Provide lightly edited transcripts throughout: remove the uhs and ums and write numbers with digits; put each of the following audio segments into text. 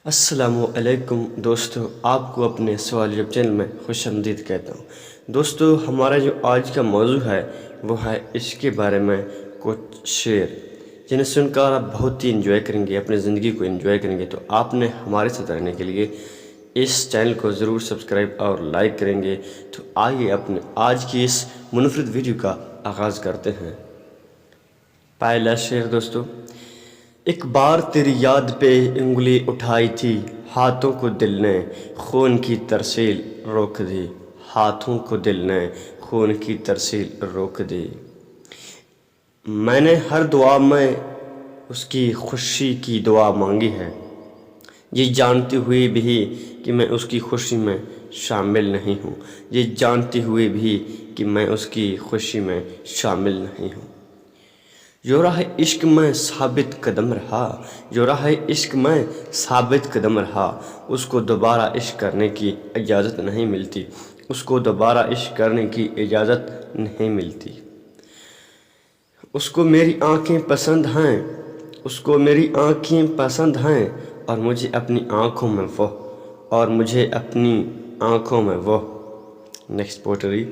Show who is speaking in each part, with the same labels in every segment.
Speaker 1: السلام علیکم دوستو، آپ کو اپنے سوال جواب چینل میں خوش آمدید کہتا ہوں۔ دوستو، ہمارا جو آج کا موضوع ہے وہ ہے عشق کے بارے میں کچھ شعر جنہیں سن کر آپ بہت ہی انجوائے کریں گے، اپنی زندگی کو انجوائے کریں گے۔ تو آپ نے ہمارے ساتھ رہنے کے لیے اس چینل کو ضرور سبسکرائب اور لائک کریں گے۔ تو آئیے اپنے آج کی اس منفرد ویڈیو کا آغاز کرتے ہیں۔ پہلا شعر دوستو: ایک بار تیری یاد پہ انگلی اٹھائی تھی، ہاتھوں کو دل نے خون کی ترسیل روک دی، ہاتھوں کو دل نے خون کی ترسیل روک دی۔ میں نے ہر دعا میں اس کی خوشی کی دعا مانگی ہے، یہ جانتی ہوئی بھی کہ میں اس کی خوشی میں شامل نہیں ہوں، یہ جانتی ہوئی بھی کہ میں اس کی خوشی میں شامل نہیں ہوں۔ جو راہ عشق میں ثابت قدم رہا، جو راہ عشق میں ثابت قدم رہا، اس کو دوبارہ عشق کرنے کی اجازت نہیں ملتی، اس کو دوبارہ عشق کرنے کی اجازت نہیں ملتی۔ اس کو میری آنکھیں پسند ہیں، اس کو میری آنکھیں پسند ہیں، اور مجھے اپنی آنکھوں میں وہ، اور مجھے اپنی آنکھوں میں وہ۔ نیکسٹ پوٹری: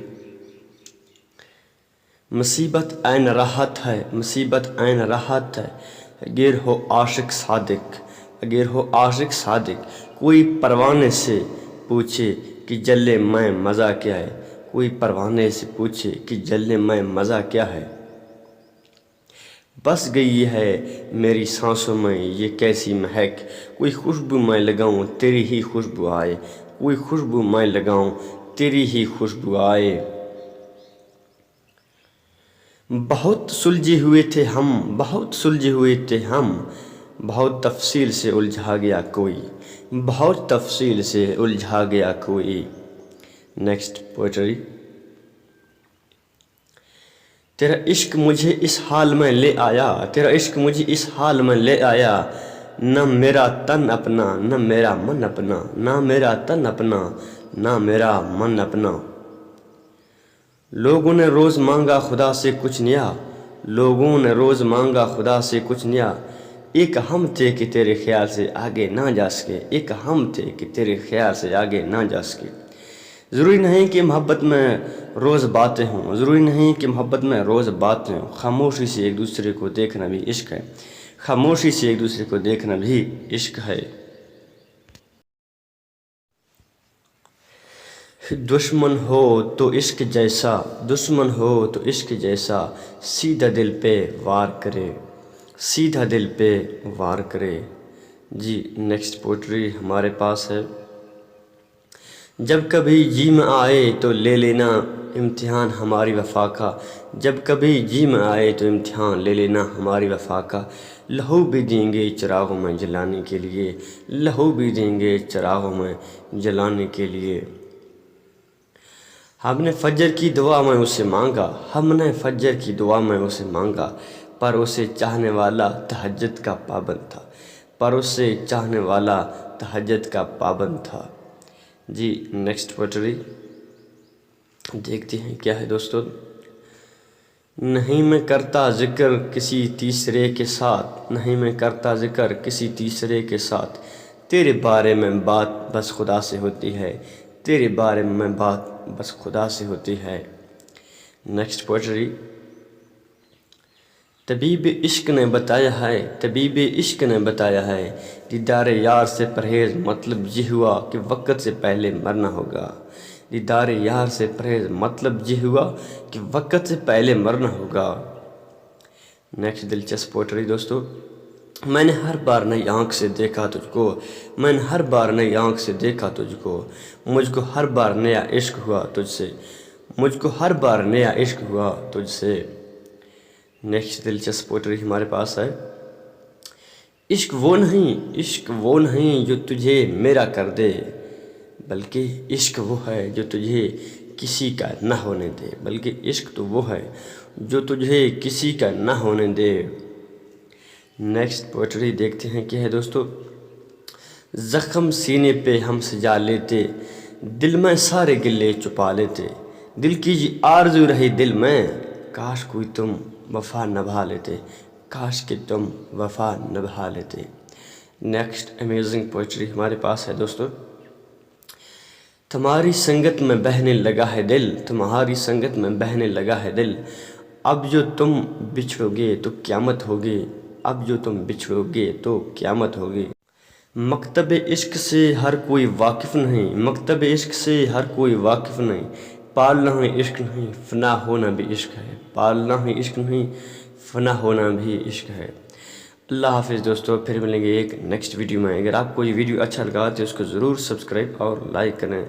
Speaker 1: مصیبت عین راحت ہے، مصیبت عین راحت ہے، اگر ہو عاشق صادق، اگر ہو عاشق صادق، کوئی پروانے سے پوچھے کہ جلے میں مزہ کیا ہے، کوئی پروانے سے پوچھے کہ جلے میں مزہ کیا ہے۔ بس گئی ہے میری سانسوں میں یہ کیسی مہک، کوئی خوشبو میں لگاؤں تیری ہی خوشبو آئے، کوئی خوشبو میں لگاؤں تیری ہی خوشبو آئے۔ بہت سلجھے ہوئے تھے ہم، بہت سلجھے ہوئے تھے ہم، بہت تفصیل سے الجھا گیا کوئی، بہت تفصیل سے الجھا گیا کوئی۔ نیکسٹ پوئٹری: تیرا عشق مجھے اس حال میں لے آیا، تیرا عشق مجھے اس حال میں لے آیا، نہ میرا تن اپنا نہ میرا من اپنا، نہ میرا تن اپنا نہ میرا من اپنا۔ لوگوں نے روز مانگا خدا سے کچھ نیا، لوگوں نے روز مانگا خدا سے کچھ نیا، ایک ہم تھے کہ تیرے خیال سے آگے نہ جا سکے، ایک ہم تھے کہ تیرے خیال سے آگے نہ جا سکے۔ ضروری نہیں کہ محبت میں روز باتیں ہوں، ضروری نہیں کہ محبت میں روز باتیں ہوں، خاموشی سے ایک دوسرے کو دیکھنا بھی عشق ہے، خاموشی سے ایک دوسرے کو دیکھنا بھی عشق ہے۔ دشمن ہو تو عشق جیسا، دشمن ہو تو عشق جیسا، سیدھا دل پہ وار کرے، سیدھا دل پہ وار کرے۔ جی نیکسٹ پوئٹری ہمارے پاس ہے: جب کبھی جی میں آئے تو لے لینا امتحان ہماری وفا کا، جب کبھی جی میں آئے تو امتحان لے لینا ہماری وفا کا، لہو بھی دیں گے چراغوں میں جلانے کے لیے، لہو بھی دیں گے چراغوں میں جلانے کے لیے۔ ہم نے فجر کی دعا میں اسے مانگا، ہم نے فجر کی دعا میں اسے مانگا، پر اسے چاہنے والا تہجد کا پابند تھا، پر اسے چاہنے والا تہجد کا پابند تھا۔ جی نیکسٹ پوئٹری دیکھتے ہیں کیا ہے دوستو: نہیں میں کرتا ذکر کسی تیسرے کے ساتھ، نہیں میں کرتا ذکر کسی تیسرے کے ساتھ، تیرے بارے میں بات بس خدا سے ہوتی ہے، تیرے بارے میں بات بس خدا سے ہوتی ہے۔ نیکسٹ پوئٹری: طبیب عشق نے بتایا ہے، طبیب عشق نے بتایا ہے، دیدار یار سے پرہیز مطلب یہ ہوا کہ وقت سے پہلے مرنا ہوگا، دیدار یار سے پرہیز مطلب یہ ہوا کہ وقت سے پہلے مرنا ہوگا۔ نیکسٹ دلچسپ پوئٹری دوستو: میں نے ہر بار نئی آنکھ سے دیکھا تجھ کو، میں نے ہر بار نئی آنکھ سے دیکھا تجھ کو، مجھ کو ہر بار نیا عشق ہوا تجھ سے، مجھ کو ہر بار نیا عشق ہوا تجھ سے۔ نیکسٹ دلچسپ پوئٹری ہمارے پاس ہے: عشق وہ نہیں، عشق وہ نہیں جو تجھے میرا کر دے، بلکہ عشق وہ ہے جو تجھے کسی کا نہ ہونے دے، بلکہ عشق تو وہ ہے جو تجھے کسی کا نہ ہونے دے۔ نیکسٹ پوئٹری دیکھتے ہیں کیا ہے دوستو: زخم سینے پہ ہم سجا لیتے، دل میں سارے گلے چھپا لیتے، دل کی یہ آرزو رہی دل میں، کاش کوئی تم وفا نبھا لیتے، کاش کہ تم وفا نبھا لیتے۔ نیکسٹ امیزنگ پوئٹری ہمارے پاس ہے دوستو. تمہاری سنگت میں بہنے لگا ہے دل، تمہاری سنگت میں بہنے لگا ہے دل، اب جو تم بچھڑو گے تو قیامت ہوگی، اب جو تم بچھڑو گے تو قیامت ہوگی. مکتب عشق سے ہر کوئی واقف نہیں، مکتب عشق سے ہر کوئی واقف نہیں، پالنا ہی عشق نہیں فنا ہونا بھی عشق ہے، پالنا ہی عشق نہیں فنا ہونا بھی عشق ہے. اللہ حافظ دوستو، پھر ملیں گے ایک نیکسٹ ویڈیو میں. اگر آپ کو یہ ویڈیو اچھا لگا تو اس کو ضرور سبسکرائب اور لائک کریں.